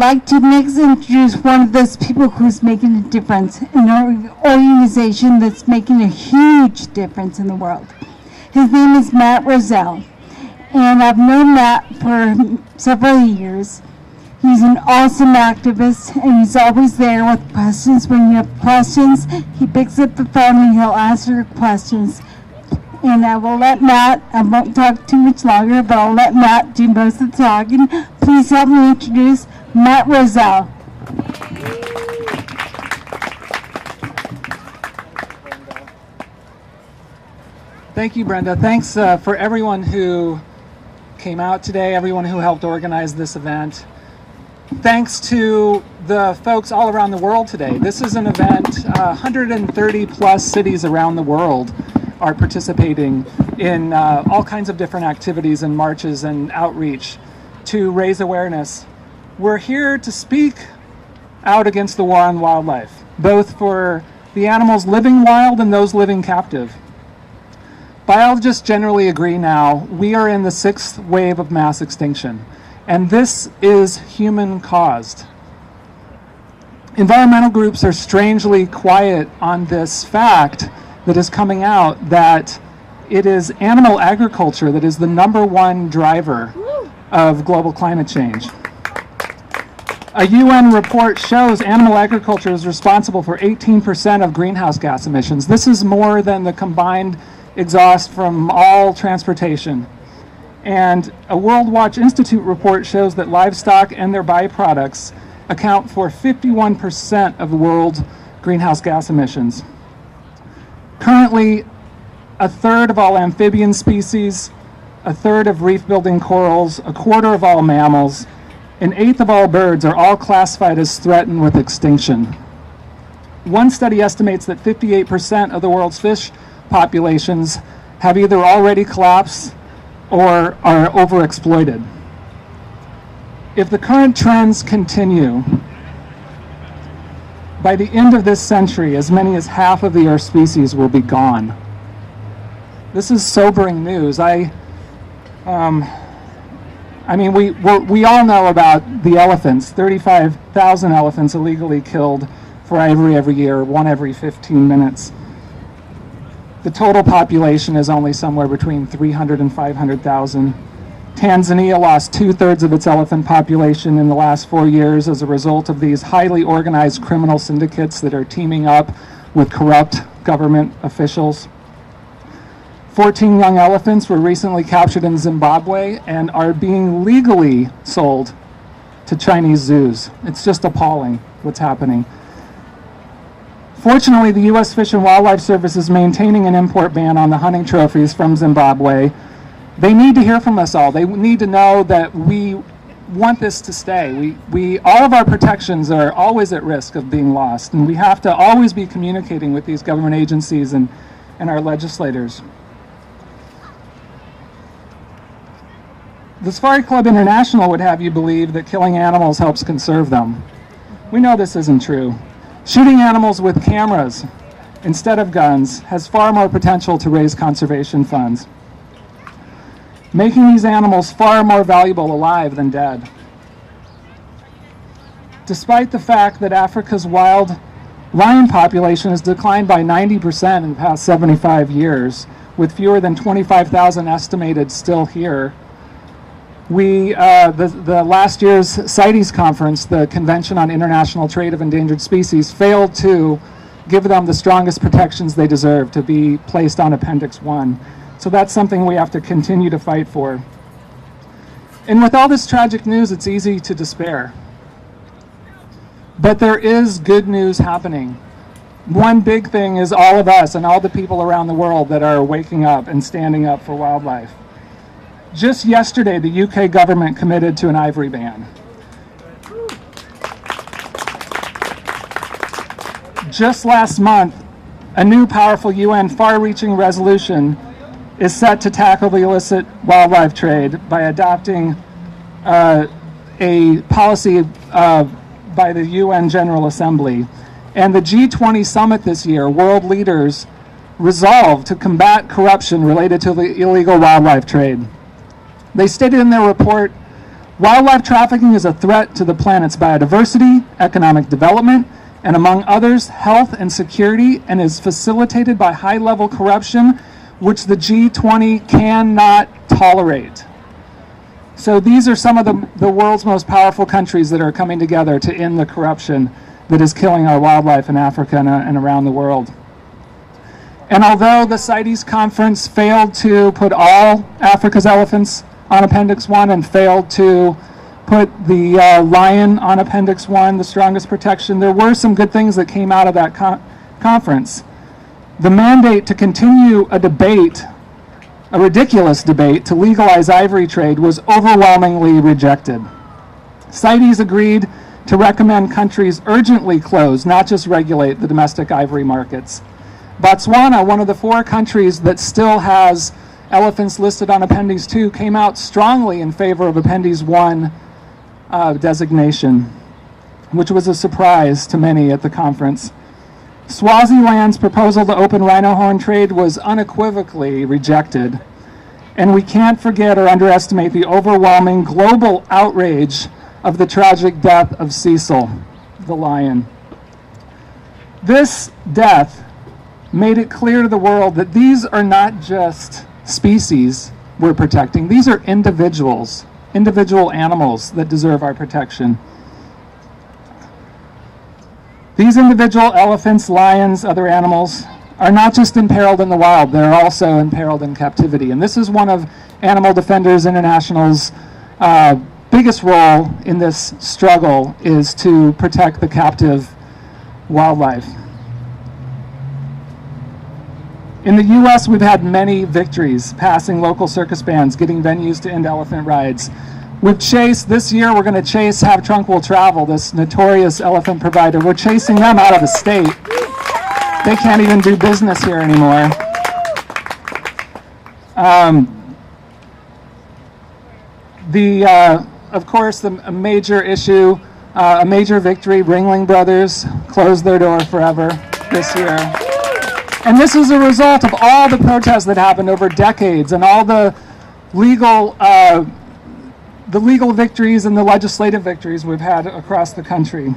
like to next introduce one of those people who's making a difference, an organization that's making a huge difference in the world. His name is Matt Rossell, and I've known Matt for several years. He's an awesome activist, and he's always there with questions. When you have questions, he picks up the phone and he'll answer your questions. And I will let Matt, I won't talk too much longer, but I'll let Matt do most of the talking. Please help me introduce Matt Rossell. Thank you, Brenda. Thanks for everyone who came out today, everyone who helped organize this event. Thanks to the folks all around the world today. This is an event, 130 plus cities around the world are participating in all kinds of different activities and marches and outreach to raise awareness. We're here to speak out against the war on wildlife, both for the animals living wild and those living captive. Biologists generally agree now we are in the 6th wave of mass extinction, and this is human caused. Environmental groups are strangely quiet on this fact that is coming out, that it is animal agriculture that is the #1 driver of global climate change. A UN report shows animal agriculture is responsible for 18% of greenhouse gas emissions. This is more than the combined exhaust from all transportation. And a World Watch Institute report shows that livestock and their byproducts account for 51% of the world's greenhouse gas emissions. Currently, 1/3 of all amphibian species, 1/3 of reef-building corals, 1/4 of all mammals, 1/8 of all birds are all classified as threatened with extinction. One study estimates that 58% of the world's fish populations have either already collapsed or are overexploited. If the current trends continue, by the end of this century, as many as half of the Earth's species will be gone. This is sobering news. I mean, we all know about the elephants. 35,000 elephants illegally killed for Ivory every year, 1 every 15 minutes. The total population is only somewhere between 300 and 500,000. Tanzania lost 2/3 of its elephant population in the last 4 years as a result of these highly organized criminal syndicates that are teaming up with corrupt government officials. 14 young elephants were recently captured in Zimbabwe and are being legally sold to Chinese zoos. It's just appalling what's happening. Fortunately, the U.S. Fish and Wildlife Service is maintaining an import ban on the hunting trophies from Zimbabwe. They need to hear from us all. They need to know that we want this to stay. All of our protections are always at risk of being lost, and we have to always be communicating with these government agencies and our legislators. The Safari Club International would have you believe that killing animals helps conserve them. We know this isn't true. Shooting animals with cameras instead of guns has far more potential to raise conservation funds, making these animals far more valuable alive than dead. Despite the fact that Africa's wild lion population has declined by 90% in the past 75 years, with fewer than 25,000 estimated still here, the last year's CITES conference, the Convention on International Trade of Endangered Species, failed to give them the strongest protections they deserve to be placed on Appendix 1. So that's something we have to continue to fight for. And with all this tragic news, it's easy to despair. But there is good news happening. One big thing is all of us and all the people around the world that are waking up and standing up for wildlife. Just yesterday, the UK government committed to an ivory ban. Just last month, a new powerful UN far-reaching resolution is set to tackle the illicit wildlife trade by adopting a policy by the UN General Assembly. And the G20 summit this year, world leaders resolved to combat corruption related to the illegal wildlife trade. They stated in their report, Wildlife trafficking is a threat to the planet's biodiversity, economic development, and among others, health and security, and is facilitated by high-level corruption, which the G20 cannot tolerate. So these are some of the world's most powerful countries that are coming together to end the corruption that is killing our wildlife in Africa and around the world. And although the CITES conference failed to put all Africa's elephants on Appendix 1 and failed to put the lion on Appendix 1, the strongest protection, there were some good things that came out of that conference. The mandate to continue a debate, a ridiculous debate, to legalize ivory trade was overwhelmingly rejected. CITES agreed to recommend countries urgently close, not just regulate, the domestic ivory markets. Botswana, one of the 4 countries that still has elephants listed on Appendix 2, came out strongly in favor of Appendix 1 designation, which was a surprise to many at the conference. Swaziland's proposal to open rhino horn trade was unequivocally rejected. And we can't forget or underestimate the overwhelming global outrage of the tragic death of Cecil, the lion. This death made it clear to the world that these are not just species we're protecting. These are individuals, individual animals that deserve our protection. These individual elephants, lions, other animals are not just imperiled in the wild, they're also imperiled in captivity. And this is one of Animal Defenders International's biggest role in this struggle, is to protect the captive wildlife. In the US, we've had many victories, passing local circus bans, getting venues to end elephant rides. We've chased, this year we're going to chase Have Trunk Will Travel, this notorious elephant provider. We're chasing them out of the state. They can't even do business here anymore. Of course, a major issue, a major victory, Ringling Brothers closed their door forever this year. And this is a result of all the protests that happened over decades and all the legal victories and the legislative victories we've had across the country.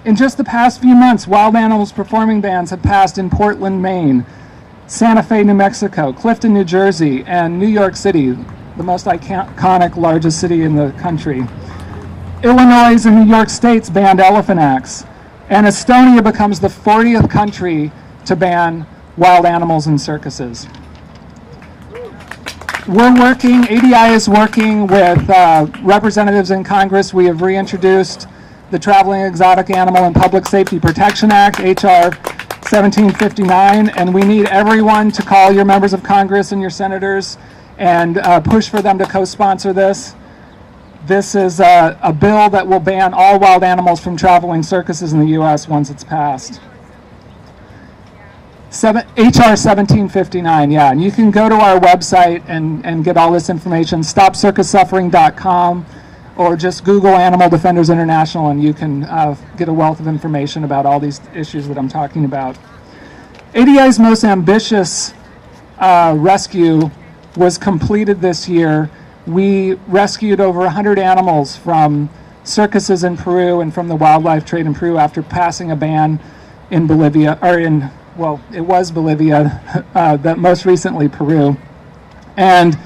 In just the past few months, wild animals performing bans have passed in Portland, Maine, Santa Fe, New Mexico, Clifton, New Jersey, and New York City, the most iconic, largest city in the country. Illinois and New York states banned elephant acts, and Estonia becomes the 40th country to ban wild animals in circuses. We're working, ADI is working with representatives in Congress. We have reintroduced the Traveling Exotic Animal and Public Safety Protection Act, HR 1759, and we need everyone to call your members of Congress and your senators and push for them to co-sponsor this. This is a bill that will ban all wild animals from traveling circuses in the U.S. once it's passed. HR 1759, yeah, and you can go to our website and get all this information, stopcircussuffering.com, or just Google Animal Defenders International, and you can get a wealth of information about all these issues that I'm talking about. ADI's most ambitious rescue was completed this year. We rescued over 100 animals from circuses in Peru and from the wildlife trade in Peru after passing a ban in Bolivia, or in, well, it was Bolivia, that most recently Peru. And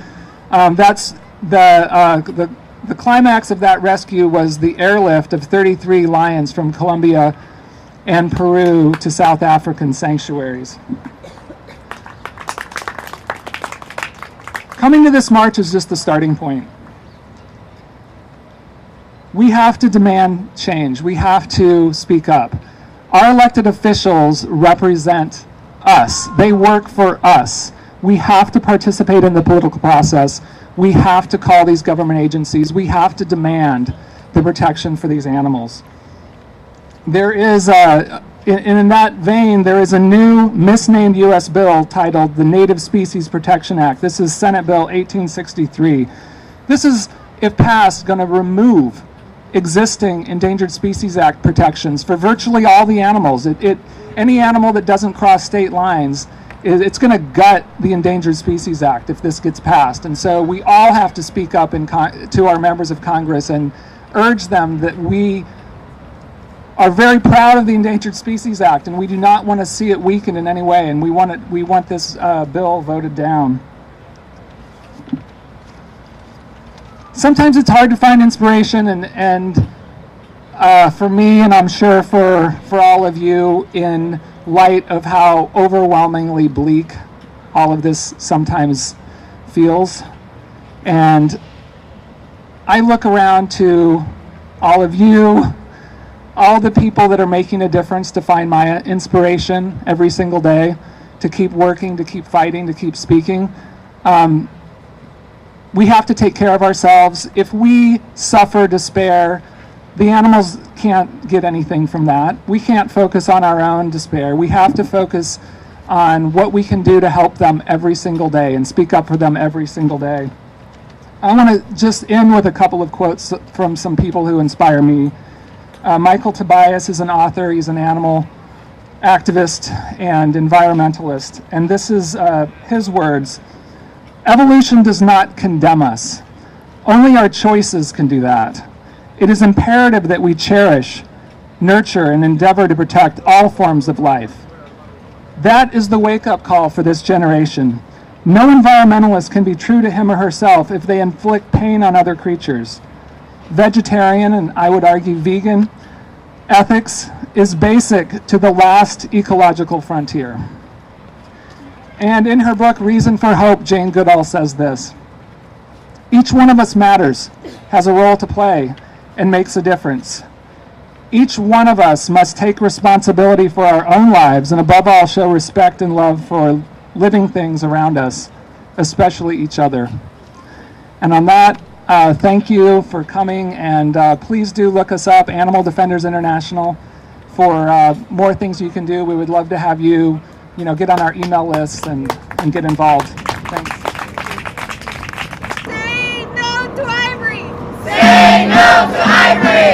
that's the climax of that rescue was the airlift of 33 lions from Colombia and Peru to South African sanctuaries. Coming to this march is just the starting point. We have to demand change. We have to speak up. Our elected officials represent us. They work for us. We have to participate in the political process. We have to call these government agencies. We have to demand the protection for these animals. There is in that vein, there is a new misnamed U.S. bill titled the Native Species Protection Act. This is Senate Bill 1863. This is, if passed, going to remove existing Endangered Species Act protections for virtually all the animals. Any animal that doesn't cross state lines It's going to gut the Endangered Species Act if this gets passed. And so we all have to speak up to our members of Congress and urge them that we are very proud of the Endangered Species Act, and we do not want to see it weakened in any way, and we want this bill voted down. Sometimes it's hard to find inspiration, and for me, and I'm sure for all of you, in light of how overwhelmingly bleak all of this sometimes feels. And I look around to all of you, all the people that are making a difference, to find my inspiration every single day, to keep working, to keep fighting, to keep speaking. We have to take care of ourselves. If we suffer despair, the animals can't get anything from that. We can't focus on our own despair. We have to focus on what we can do to help them every single day and speak up for them every single day. I want to just end with a couple of quotes from some people who inspire me. Michael Tobias is an author. He's an animal activist and environmentalist. And this is his words: "Evolution does not condemn us. Only our choices can do that. It is imperative that we cherish, nurture, and endeavor to protect all forms of life. That is the wake-up call for this generation. No environmentalist can be true to him or herself if they inflict pain on other creatures. Vegetarian, and I would argue vegan, ethics is basic to the last ecological frontier." And in her book, Reason for Hope, Jane Goodall says this: "Each one of us matters, has a role to play, and makes a difference. Each one of us must take responsibility for our own lives, and above all, show respect and love for living things around us, especially each other." And on that, thank you for coming, and please do look us up, Animal Defenders International, for more things you can do. We would love to have you, get on our email list and get involved. Thanks. Say no to Ivory! Say no to Ivory!